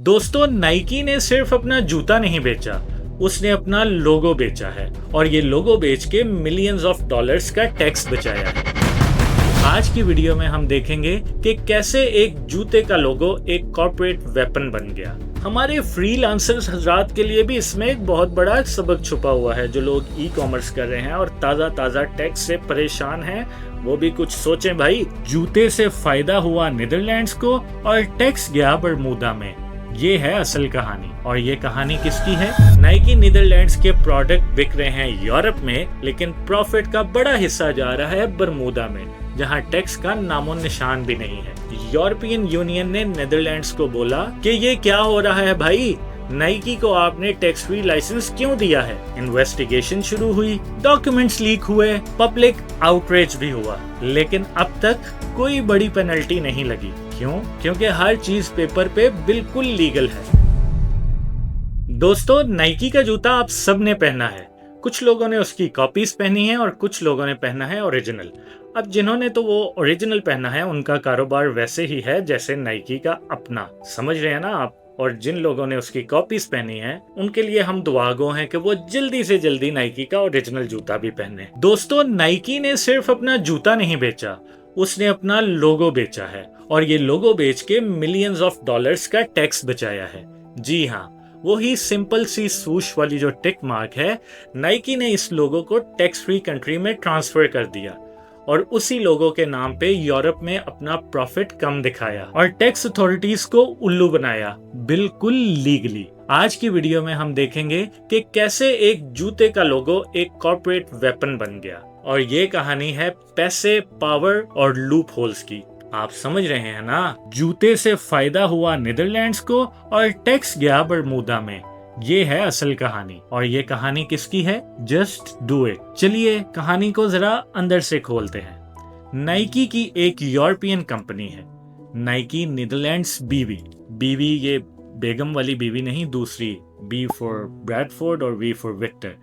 दोस्तों, नाइकी ने सिर्फ अपना जूता नहीं बेचा, उसने अपना लोगो बेचा है और ये लोगो बेच के मिलियंस ऑफ डॉलर्स का टैक्स बचाया है। आज की वीडियो में हम देखेंगे कि कैसे एक जूते का लोगो एक कॉर्पोरेट वेपन बन गया। हमारे फ्रीलांसर्स हजरात के लिए भी इसमें एक बहुत बड़ा सबक छुपा हुआ है। जो लोग ई कॉमर्स कर रहे हैं और ताज़ा टैक्स से परेशान हैं, वो भी कुछ सोचें भाई। जूते से फायदा हुआ नीदरलैंड्स को और टैक्स गया बरमूदा में। ये है असल कहानी। और ये कहानी किसकी है? नाइकी नीदरलैंड्स के प्रोडक्ट बिक रहे हैं यूरोप में, लेकिन प्रॉफिट का बड़ा हिस्सा जा रहा है बरमूदा में, जहां टैक्स का नामो निशान भी नहीं है। यूरोपियन यूनियन ने नीदरलैंड्स को बोला कि ये क्या हो रहा है भाई, नाइकी को आपने टैक्स फ्री लाइसेंस क्यों दिया है। इन्वेस्टिगेशन शुरू हुई, डॉक्यूमेंट्स लीक हुए, पब्लिक आउटरीच भी हुआ, लेकिन अब तक कोई बड़ी पेनल्टी नहीं लगी। क्यों? क्योंकि हर चीज पेपर पे बिल्कुल लीगल है। दोस्तों, नाइकी का जूता आप सब ने पहना है। कुछ लोगों ने उसकी कॉपीज पहनी है और कुछ लोगों ने पहना है ओरिजिनल। अब जिन्होंने तो वो ओरिजिनल पहना है, उनका कारोबार वैसे ही है जैसे नाइकी का अपना, समझ रहे हैं ना आप। और जिन लोगों ने उसकी कॉपीज पहनी है, उनके लिए हम दुआगो हैं कि वो जल्दी से जल्दी नाइकी का ओरिजिनल जूता भी पहने। दोस्तों, नाइकी ने सिर्फ अपना जूता नहीं बेचा, उसने अपना लोगो बेचा है और ये लोगो बेच के मिलियंस ऑफ डॉलर्स का टैक्स बचाया है। जी हाँ, वही सिंपल सी swoosh वाली जो टिक मार्क है, नाइकी ने इस लोगो को टैक्स फ्री कंट्री में ट्रांसफर कर दिया और उसी लोगो के नाम पे यूरोप में अपना प्रॉफिट कम दिखाया और टैक्स अथॉरिटीज को उल्लू बनाया, बिल्कुल लीगली। आज की वीडियो में हम देखेंगे कि कैसे एक जूते का लोगो एक कॉर्पोरेट वेपन बन गया। और ये कहानी है पैसे, पावर और लूप होल्स की। आप समझ रहे हैं ना? जूते से फायदा हुआ नीदरलैंड्स को और टैक्स गया बरमूदा में। ये है असल कहानी। और ये कहानी किसकी है? Just do it. चलिए कहानी को जरा अंदर से खोलते हैं। नाइकी की एक यूरोपियन कंपनी है, नाइकी नीदरलैंड्स बीवी। बीवी ये बेगम वाली बीवी नहीं, दूसरी, बी फॉर ब्रैडफोर्ड और वी फॉर विक्टर।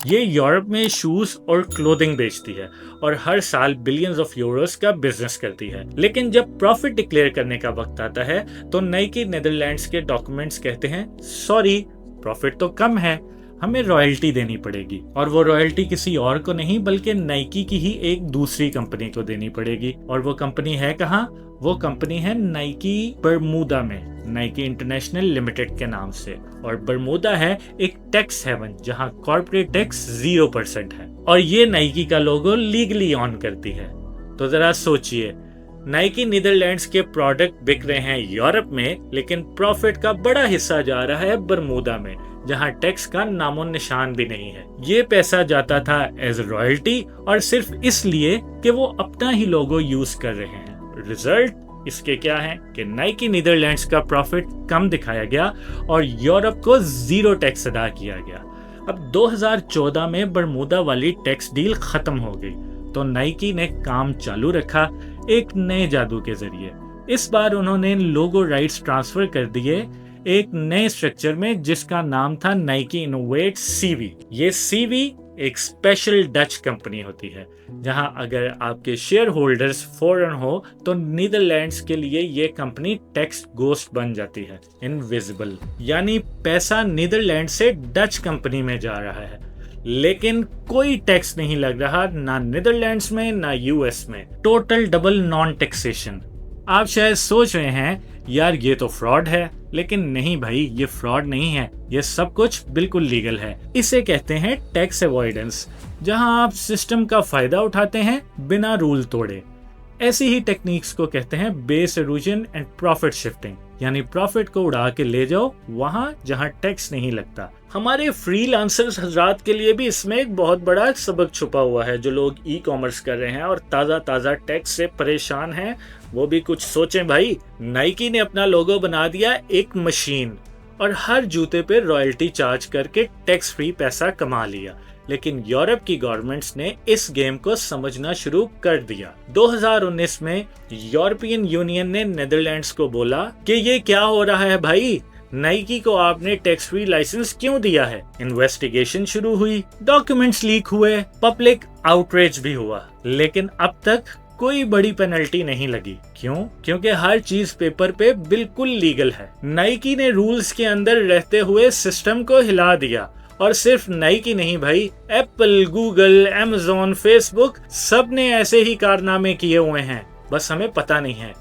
ये यूरोप में शूज और क्लोथिंग बेचती है और हर साल बिलियंस ऑफ यूरोस का बिजनेस करती है। लेकिन जब प्रॉफिट डिक्लेयर करने का वक्त आता है, तो नाइकी नीदरलैंड्स के डॉक्यूमेंट्स कहते हैं, सॉरी, प्रॉफिट तो कम है, हमें रॉयल्टी देनी पड़ेगी। और वो रॉयल्टी किसी और को नहीं, बल्कि नाइकी की ही एक दूसरी कंपनी को देनी पड़ेगी। और वो कंपनी है कहाँ? वो कंपनी है नाइकी बरमूदा में, नाइकी इंटरनेशनल लिमिटेड के नाम से। और बरमूदा है एक टैक्स हेवन, जहां कॉर्पोरेट टैक्स 0% है और ये नाइकी का लोगो लीगली ऑन करती है। तो जरा सोचिए, नाइकी नीदरलैंड्स के प्रोडक्ट बिक रहे हैं यूरोप में, लेकिन प्रॉफिट का बड़ा हिस्सा जा रहा है बरमूदा में, जहां टैक्स का नामो निशान भी नहीं है। ये पैसा जाता था एज रॉयल्टी और सिर्फ इसलिए कि वो अपना ही लोगो यूज कर रहे हैं। रिजल्ट इसके क्या है कि नाइकी नीदरलैंड्स का प्रॉफिट कम दिखाया गया और यूरोप को 0 टैक्स अदा किया गया। अब 2014 में बरमूदा वाली टैक्स डील खत्म हो गई, तो नाइकी ने काम चालू रखा एक नए जादू के जरिए। इस बार उन्होंने लोगो राइट्स ट्रांसफर कर दिए एक नए स्ट्रक्चर में, जिसका नाम था नाइकी इनोवेट सीवी। ये सीवी एक स्पेशल डच कंपनी होती है, जहां अगर आपके शेयर होल्डर्स फॉरेन हो, तो नीदरलैंड्स के लिए ये कंपनी टैक्स गोस्ट बन जाती है, इनविजिबल। यानी पैसा नीदरलैंड से डच कंपनी में जा रहा है, लेकिन कोई टैक्स नहीं लग रहा, ना नीदरलैंड्स में ना यूएस में। Total double non taxation. आप शायद सोच रहे हैं, यार ये तो फ्रॉड है, लेकिन नहीं भाई, ये फ्रॉड नहीं है, ये सब कुछ बिल्कुल लीगल है। इसे कहते हैं टैक्स अवॉइडेंस, जहां आप सिस्टम का फायदा उठाते हैं बिना रूल तोड़े। ऐसी ही टेक्निक्स को कहते हैं base erosion and profit shifting, यानी प्रॉफिट को उड़ा के ले जाओ वहां जहां टैक्स नहीं लगता। हमारे फ्रीलांसर्स हजरात के लिए भी इसमें एक बहुत बड़ा सबक छुपा हुआ है। जो लोग ई कॉमर्स कर रहे हैं और ताज़ा टैक्स से परेशान हैं, वो भी कुछ सोचें भाई। नाइकी ने अपना लोगो बना दिया एक मशीन और हर जूते पे रॉयल्टी चार्ज करके टैक्स फ्री पैसा कमा लिया। लेकिन यूरोप की गवर्नमेंट्स ने इस गेम को समझना शुरू कर दिया। 2019 में यूरोपियन यूनियन ने नीदरलैंड्स को बोला कि ये क्या हो रहा है भाई, नाइकी को आपने टैक्स फ्री लाइसेंस क्यों दिया है। इन्वेस्टिगेशन शुरू हुई, डॉक्यूमेंट्स लीक हुए, पब्लिक आउटरीच भी हुआ, लेकिन अब तक कोई बड़ी पेनल्टी नहीं लगी। क्यों? क्योंकि हर चीज पेपर पे बिल्कुल लीगल है। नाइकी ने रूल्स के अंदर रहते हुए सिस्टम को हिला दिया। और सिर्फ नाइकी नहीं भाई, एप्पल, गूगल, अमेज़न, फेसबुक सब ने ऐसे ही कारनामे किए हुए हैं, बस हमें पता नहीं है।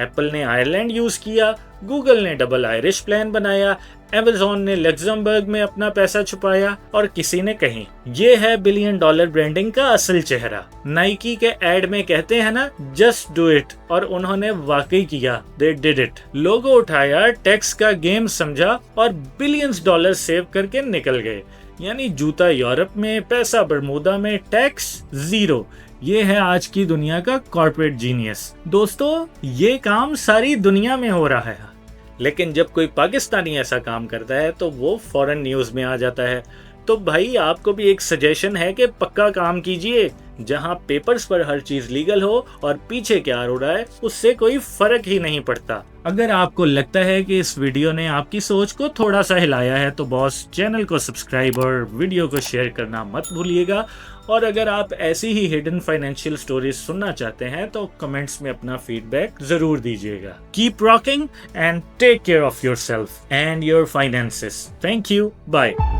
एप्पल ने आयरलैंड यूज किया, गूगल ने डबल आयरिश प्लान बनाया, अमेज़न ने लग्जमबर्ग में अपना पैसा छुपाया और किसी ने कहीं। ये है $1 बिलियन ब्रांडिंग का असल चेहरा। नाइकी के एड में कहते हैं ना, जस्ट डू इट, और उन्होंने वाकई किया। They did it. लोगो उठाया, टैक्स का गेम समझा और $बिलियंस सेव करके निकल गए। यानी जूता यूरोप में, पैसा बरमूदा में, टैक्स जीरो। ये है आज की दुनिया का कॉर्पोरेट जीनियस। दोस्तों, ये काम सारी दुनिया में हो रहा है, लेकिन जब कोई पाकिस्तानी ऐसा काम करता है तो वो फॉरेन न्यूज में आ जाता है। तो भाई आपको भी एक सजेशन है कि पक्का काम कीजिए, जहां पेपर्स पर हर चीज लीगल हो और पीछे क्या हो रहा है उससे कोई फर्क ही नहीं पड़ता। अगर आपको लगता है कि इस वीडियो ने आपकी सोच को थोड़ा सा हिलाया है तो बॉस चैनल को सब्सक्राइब और वीडियो को शेयर करना मत भूलिएगा। और अगर आप ऐसी ही हिडन फाइनेंशियल स्टोरीज सुनना चाहते हैं तो कमेंट्स में अपना फीडबैक जरूर दीजिएगा। Keep rocking and take care of yourself and your finances. Thank you, bye.